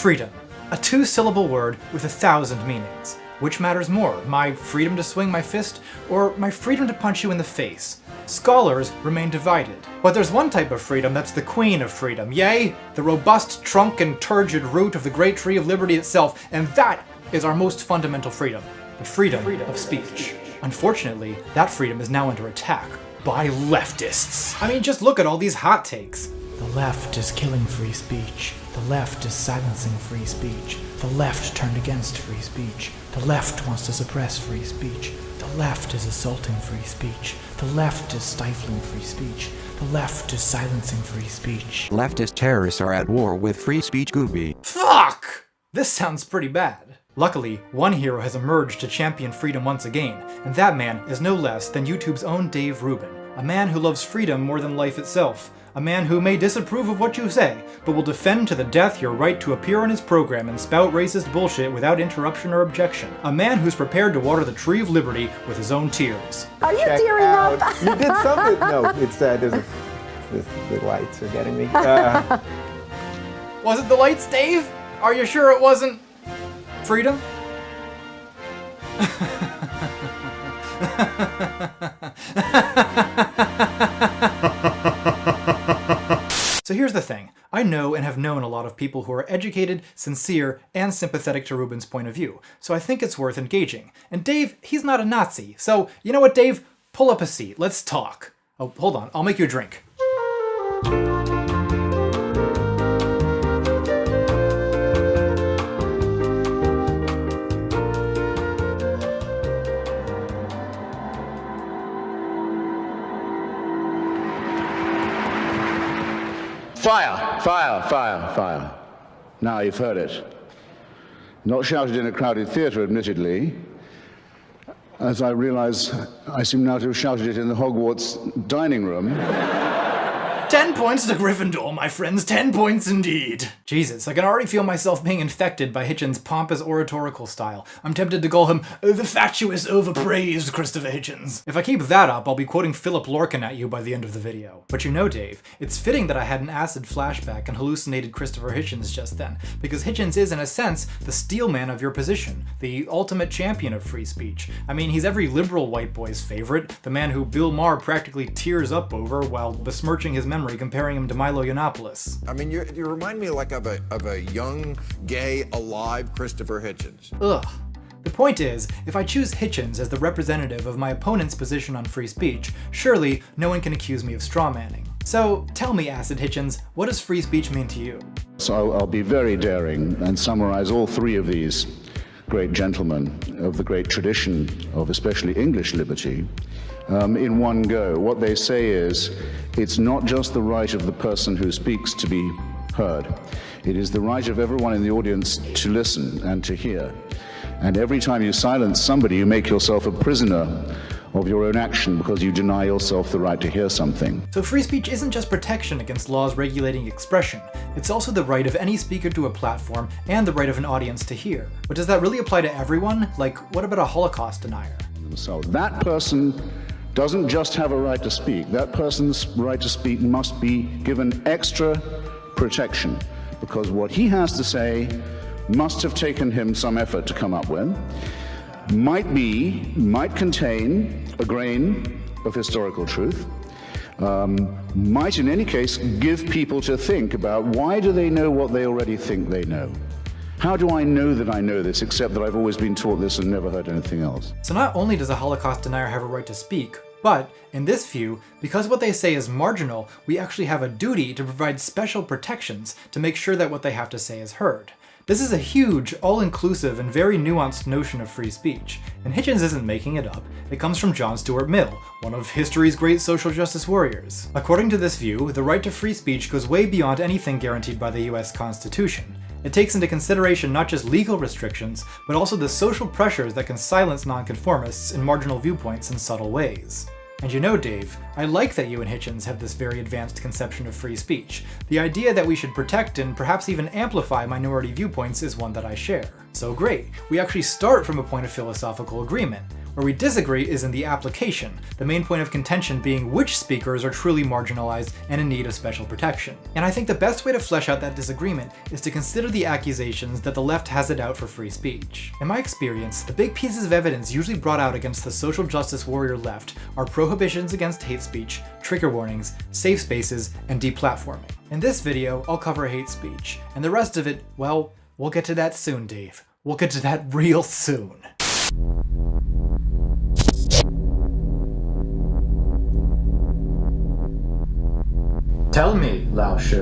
Freedom. A two-syllable word with 1,000 meanings. Which matters more, my freedom to swing my fist, or my freedom to punch you in the face? Scholars remain divided. But there's one type of freedom that's the queen of freedom, yea, the robust trunk and turgid root of the great tree of liberty itself, and that is our most fundamental freedom, the freedom of speech. Unfortunately, that freedom is now under attack by leftists. I mean, just look at all these hot takes. The left is killing free speech. The left is silencing free speech. The left turned against free speech. The left wants to suppress free speech. The left is assaulting free speech. The left is stifling free speech. The left is silencing free speech. Leftist terrorists are at war with free speech Gooby. Fuck! This sounds pretty bad. Luckily, one hero has emerged to champion freedom once again, and that man is no less than YouTube's own Dave Rubin, a man who loves freedom more than life itself. A man who may disapprove of what you say, but will defend to the death your right to appear on his program and spout racist bullshit without interruption or objection. A man who's prepared to water the tree of liberty with his own tears. Are you tearing up? You did something. No, it's the lights are getting me. Was it the lights, Dave? Are you sure it wasn't freedom? So here's the thing. I know and have known a lot of people who are educated, sincere, and sympathetic to Rubin's point of view, so I think it's worth engaging. And Dave, he's not a Nazi, so you know what, Dave? Pull up a seat. Let's talk. Oh, hold on. I'll make you a drink. Fire! Fire! Fire! Fire! Now you've heard it. Not shouted in a crowded theatre, admittedly, as I realize I seem now to have shouted it in the Hogwarts dining room. 10 points to Gryffindor, my friends, 10 points indeed. Jesus, I can already feel myself being infected by Hitchens' pompous oratorical style. I'm tempted to call him the fatuous, overpraised Christopher Hitchens. If I keep that up, I'll be quoting Philip Larkin at you by the end of the video. But you know, Dave, it's fitting that I had an acid flashback and hallucinated Christopher Hitchens just then, because Hitchens is, in a sense, the steelman of your position, the ultimate champion of free speech. I mean, he's every liberal white boy's favorite, the man who Bill Maher practically tears up over while besmirching his memory, comparing him to Milo Yiannopoulos. I mean, you remind me like of a young, gay, alive Christopher Hitchens. Ugh. The point is, if I choose Hitchens as the representative of my opponent's position on free speech, surely no one can accuse me of strawmanning. So tell me, Acid Hitchens, what does free speech mean to you? So I'll be very daring and summarize all three of these great gentlemen of the great tradition of especially English liberty in one go. What they say is, it's not just the right of the person who speaks to be heard. It is the right of everyone in the audience to listen and to hear. And every time you silence somebody, you make yourself a prisoner of your own action because you deny yourself the right to hear something. So free speech isn't just protection against laws regulating expression, it's also the right of any speaker to a platform and the right of an audience to hear. But does that really apply to everyone? Like, what about a Holocaust denier? So that person doesn't just have a right to speak. That person's right to speak must be given extra protection because what he has to say must have taken him some effort to come up with, might contain a grain of historical truth, might in any case give people to think about why do they know what they already think they know. How do I know that I know this, except that I've always been taught this and never heard anything else? So not only does a Holocaust denier have a right to speak, but, in this view, because what they say is marginal, we actually have a duty to provide special protections to make sure that what they have to say is heard. This is a huge, all-inclusive, and very nuanced notion of free speech, and Hitchens isn't making it up. It comes from John Stuart Mill, one of history's great social justice warriors. According to this view, the right to free speech goes way beyond anything guaranteed by the US Constitution. It takes into consideration not just legal restrictions, but also the social pressures that can silence nonconformists in marginal viewpoints in subtle ways. And you know, Dave, I like that you and Hitchens have this very advanced conception of free speech. The idea that we should protect and perhaps even amplify minority viewpoints is one that I share. So great, we actually start from a point of philosophical agreement. Where we disagree is in the application, the main point of contention being which speakers are truly marginalized and in need of special protection. And I think the best way to flesh out that disagreement is to consider the accusations that the left has it out for free speech. In my experience, the big pieces of evidence usually brought out against the social justice warrior left are prohibitions against hate speech, trigger warnings, safe spaces, and deplatforming. In this video, I'll cover hate speech, and the rest of it, well, we'll get to that soon, Dave. We'll get to that real soon. Tell me, Lao Shi,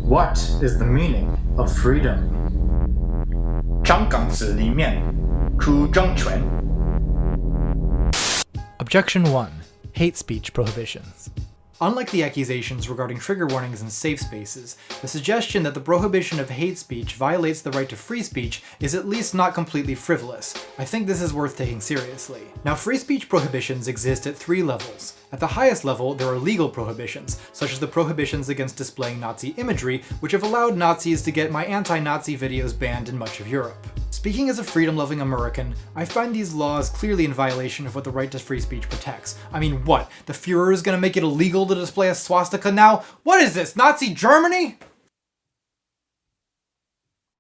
what is the meaning of freedom? 香港史里面出政权. Objection 1. Hate speech prohibitions. Unlike the accusations regarding trigger warnings and safe spaces, the suggestion that the prohibition of hate speech violates the right to free speech is at least not completely frivolous. I think this is worth taking seriously. Now, free speech prohibitions exist at 3 levels. At the highest level, there are legal prohibitions, such as the prohibitions against displaying Nazi imagery, which have allowed Nazis to get my anti-Nazi videos banned in much of Europe. Speaking as a freedom-loving American, I find these laws clearly in violation of what the right to free speech protects. I mean, what? The Führer is gonna make it illegal to display a swastika now? What is this, Nazi Germany?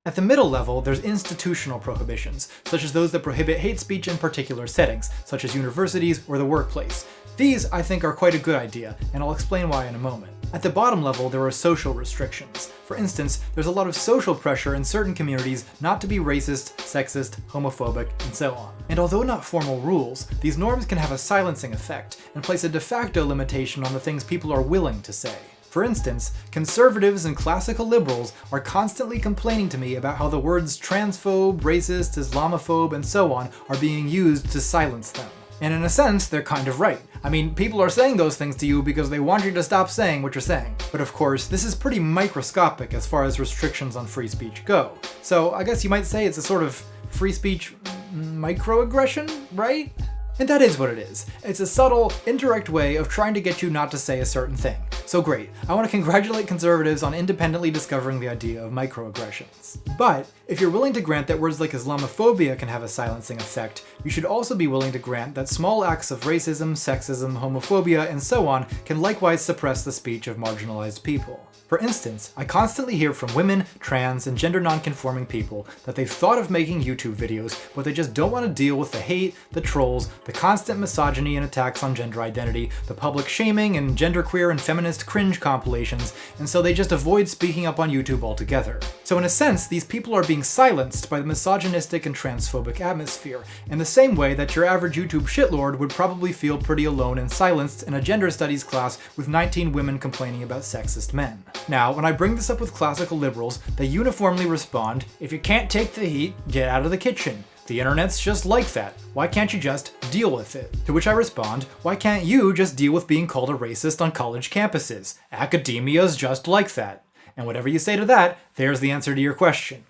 At the middle level, there's institutional prohibitions, such as those that prohibit hate speech in particular settings, such as universities or the workplace. These, I think, are quite a good idea, and I'll explain why in a moment. At the bottom level, there are social restrictions. For instance, there's a lot of social pressure in certain communities not to be racist, sexist, homophobic, and so on. And although not formal rules, these norms can have a silencing effect and place a de facto limitation on the things people are willing to say. For instance, conservatives and classical liberals are constantly complaining to me about how the words transphobe, racist, Islamophobe, and so on are being used to silence them. And in a sense, they're kind of right. I mean, people are saying those things to you because they want you to stop saying what you're saying. But of course, this is pretty microscopic as far as restrictions on free speech go. So I guess you might say it's a sort of free speech microaggression, right? And that is what it is. It's a subtle, indirect way of trying to get you not to say a certain thing. So great, I want to congratulate conservatives on independently discovering the idea of microaggressions. But if you're willing to grant that words like Islamophobia can have a silencing effect, you should also be willing to grant that small acts of racism, sexism, homophobia, and so on can likewise suppress the speech of marginalized people. For instance, I constantly hear from women, trans, and gender non-conforming people that they've thought of making YouTube videos, but they just don't want to deal with the hate, the trolls, the constant misogyny and attacks on gender identity, the public shaming, and genderqueer and feminist cringe compilations, and so they just avoid speaking up on YouTube altogether. So in a sense, these people are being silenced by the misogynistic and transphobic atmosphere, in the same way that your average YouTube shitlord would probably feel pretty alone and silenced in a gender studies class with 19 women complaining about sexist men. Now, when I bring this up with classical liberals, they uniformly respond, if you can't take the heat, get out of the kitchen. The internet's just like that. Why can't you just deal with it? To which I respond, why can't you just deal with being called a racist on college campuses? Academia's just like that. And whatever you say to that, there's the answer to your question.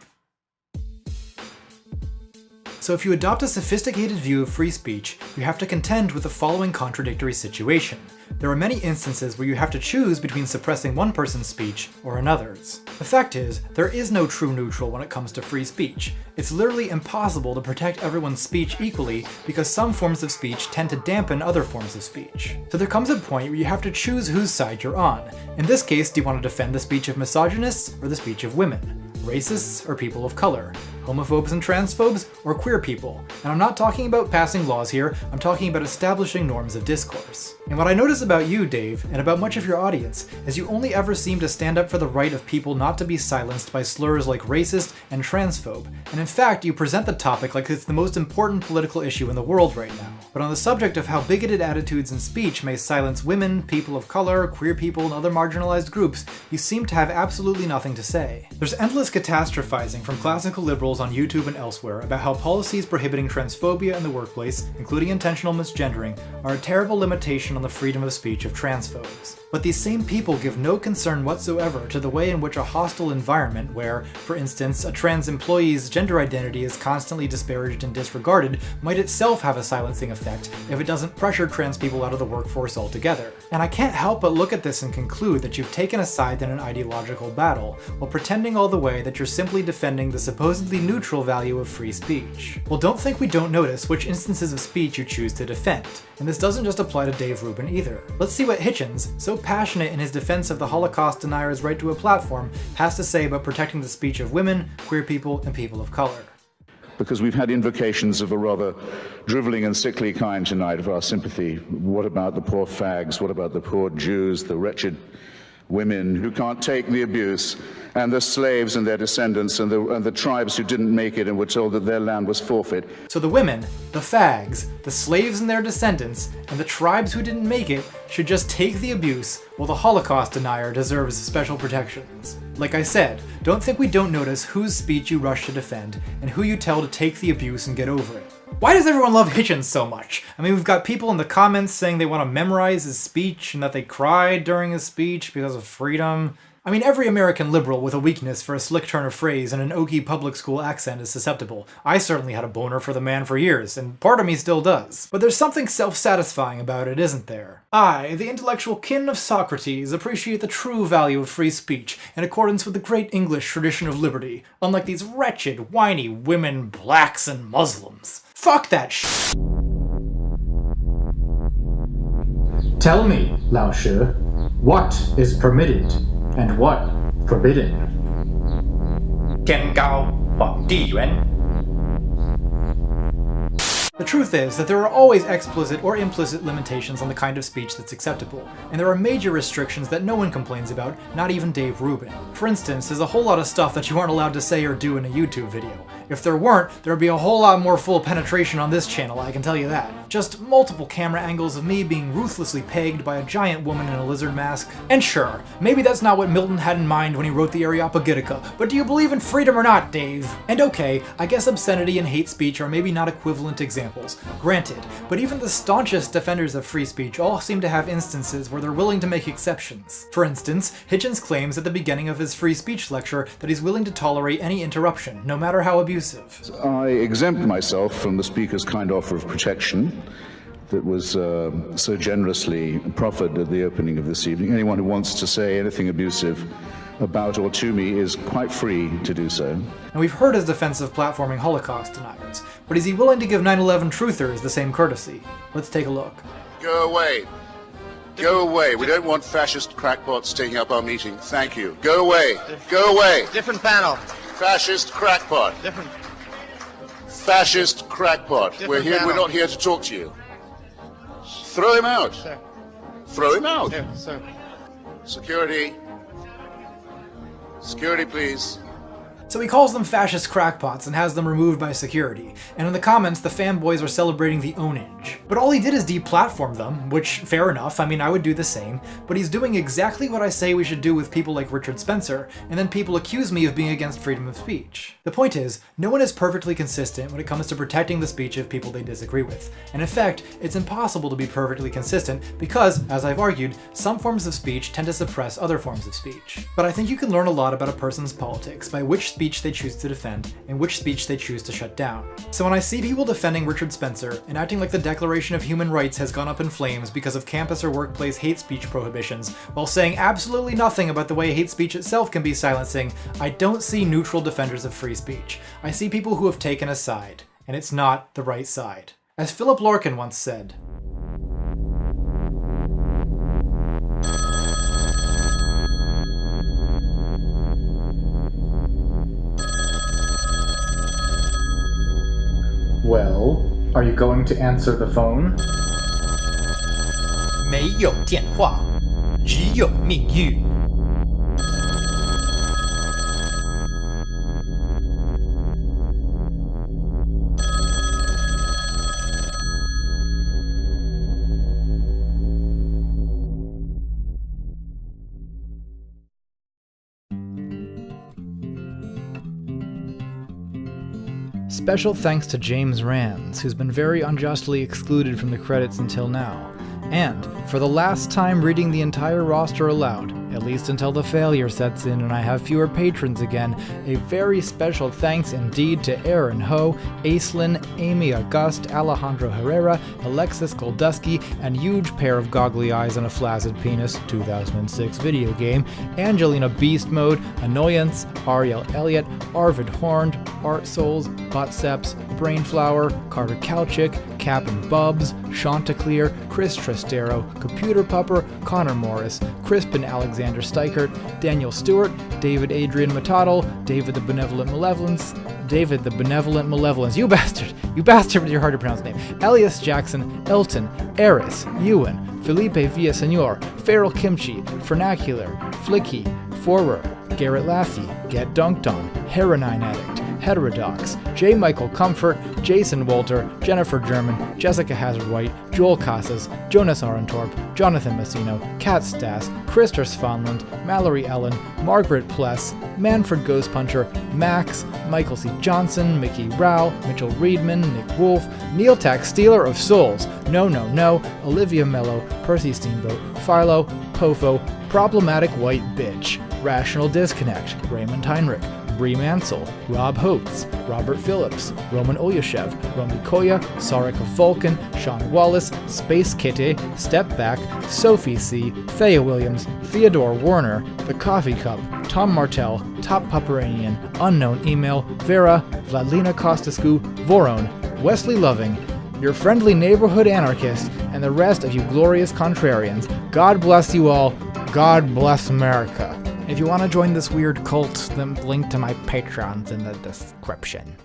So if you adopt a sophisticated view of free speech, you have to contend with the following contradictory situation. There are many instances where you have to choose between suppressing one person's speech or another's. The fact is, there is no true neutral when it comes to free speech. It's literally impossible to protect everyone's speech equally because some forms of speech tend to dampen other forms of speech. So there comes a point where you have to choose whose side you're on. In this case, do you want to defend the speech of misogynists or the speech of women? Racists or people of color? Homophobes and transphobes, or queer people? And I'm not talking about passing laws here, I'm talking about establishing norms of discourse. And what I notice about you, Dave, and about much of your audience, is you only ever seem to stand up for the right of people not to be silenced by slurs like racist and transphobe. And in fact, you present the topic like it's the most important political issue in the world right now. But on the subject of how bigoted attitudes and speech may silence women, people of color, queer people, and other marginalized groups, you seem to have absolutely nothing to say. There's endless catastrophizing from classical liberals on YouTube and elsewhere about how policies prohibiting transphobia in the workplace, including intentional misgendering, are a terrible limitation on the freedom of speech of transphobes. But these same people give no concern whatsoever to the way in which a hostile environment where, for instance, a trans employee's gender identity is constantly disparaged and disregarded might itself have a silencing effect if it doesn't pressure trans people out of the workforce altogether. And I can't help but look at this and conclude that you've taken a side in an ideological battle, while pretending all the way that you're simply defending the supposedly neutral value of free speech. Well, don't think we don't notice which instances of speech you choose to defend, and this doesn't just apply to Dave Rubin either. Let's see what Hitchens, so passionate in his defense of the Holocaust denier's right to a platform, has to say about protecting the speech of women, queer people, and people of color. Because we've had invocations of a rather drivelling and sickly kind tonight of our sympathy. What about the poor fags? What about the poor Jews, the wretched women who can't take the abuse, and the slaves and their descendants, and the tribes who didn't make it and were told that their land was forfeit? So the women, the fags, the slaves and their descendants, and the tribes who didn't make it should just take the abuse, while the Holocaust denier deserves special protections. Like I said, don't think we don't notice whose speech you rush to defend, and who you tell to take the abuse and get over it. Why does everyone love Hitchens so much? I mean, we've got people in the comments saying they want to memorize his speech and that they cried during his speech because of freedom. I mean, every American liberal with a weakness for a slick turn of phrase and an oaky public school accent is susceptible. I certainly had a boner for the man for years, and part of me still does. But there's something self-satisfying about it, isn't there? I, the intellectual kin of Socrates, appreciate the true value of free speech in accordance with the great English tradition of liberty, unlike these wretched, whiny women, blacks, and Muslims. Fuck that shit. Tell me, Lao Shi, what is permitted and what forbidden? 天高皇帝远. The truth is that there are always explicit or implicit limitations on the kind of speech that's acceptable, and there are major restrictions that no one complains about, not even Dave Rubin. For instance, there's a whole lot of stuff that you aren't allowed to say or do in a YouTube video. If there weren't, there'd be a whole lot more full penetration on this channel, I can tell you that. Just multiple camera angles of me being ruthlessly pegged by a giant woman in a lizard mask. And sure, maybe that's not what Milton had in mind when he wrote the Areopagitica, but do you believe in freedom or not, Dave? And okay, I guess obscenity and hate speech are maybe not equivalent examples, granted, but even the staunchest defenders of free speech all seem to have instances where they're willing to make exceptions. For instance, Hitchens claims at the beginning of his free speech lecture that he's willing to tolerate any interruption, no matter how abusive. I exempt myself from the Speaker's kind offer of protection that was so generously proffered at the opening of this evening. Anyone who wants to say anything abusive about or to me is quite free to do so. And we've heard his defense of platforming Holocaust deniers, but is he willing to give 9/11 truthers the same courtesy? Let's take a look. Go away. Go away. We don't want fascist crackpots taking up our meeting. Thank you. Go away. Go away. Different panel. Fascist crackpot. Different. Fascist crackpot. We're here. Panel. We're not here to talk to you. Throw him out. Sir. Throw him out. Here, sir. Security. Security, please. So he calls them fascist crackpots and has them removed by security, and in the comments the fanboys are celebrating the ownage. But all he did is deplatform them, which, fair enough, I mean I would do the same, but he's doing exactly what I say we should do with people like Richard Spencer, and then people accuse me of being against freedom of speech. The point is, no one is perfectly consistent when it comes to protecting the speech of people they disagree with, and in fact, it's impossible to be perfectly consistent because, as I've argued, some forms of speech tend to suppress other forms of speech. But I think you can learn a lot about a person's politics by which speech they choose to defend and which speech they choose to shut down. So when I see people defending Richard Spencer and acting like the Declaration of Human Rights has gone up in flames because of campus or workplace hate speech prohibitions, while saying absolutely nothing about the way hate speech itself can be silencing, I don't see neutral defenders of free speech. I see people who have taken a side, and it's not the right side. As Philip Larkin once said, Well, are you going to answer the phone? 没有电话，只有命运。Special thanks to James Rands, who's been very unjustly excluded from the credits until now. And, for the last time reading the entire roster aloud, at least until the failure sets in and I have fewer patrons again. A very special thanks indeed to Aaron Ho, Aislinn, Amy August, Alejandro Herrera, Alexis Goldusky, and huge pair of goggly eyes and a flaccid penis, 2006 video game, Angelina Beast Mode, Annoyance, Ariel Elliott, Arvid Horned, Art Souls, Botseps, Brainflower, Carter Kalchik, Cap and Bubs, Chanticleer, Chris Trestero, Computer Pupper, Connor Morris, Crispin Alexander Steichert, Daniel Stewart, David Adrian Matadel, David the Benevolent Malevolence, you bastard with your hard to pronounce name, Elias Jackson, Elton, Eris, Ewan, Felipe Villasenor, Feral Kimchi, Vernacular, Flicky, Forer, Garrett Lassie, Get Dunked On, Heronine Addict, Heterodox, J. Michael Comfort, Jason Walter, Jennifer German, Jessica Hazard White, Joel Casas, Jonas Arentorp, Jonathan Messino, Kat Stass, Krister Svanland, Mallory Ellen, Margaret Pless, Manfred Ghost Puncher, Max, Michael C. Johnson, Mickey Rao, Mitchell Reedman, Nick Wolf, Neil Tax Stealer of Souls, No, Olivia Mello, Percy Steamboat, Philo, Pofo, Problematic White Bitch, Rational Disconnect, Raymond Heinrich, Bree Mansell, Rob Holtz, Robert Phillips, Roman Olyashev, Romy Koya, Sarika Vulcan, Sean Wallace, Space Kitty, Step Back, Sophie C., Thea Williams, Theodore Warner, The Coffee Cup, Tom Martell, Top Pupperanian, Unknown Email, Vera, Vladlina Kostasku, Voron, Wesley Loving, your friendly neighborhood anarchist, and the rest of you glorious contrarians. God bless you all. God bless America. If you want to join this weird cult, then link to my Patreon's in the description.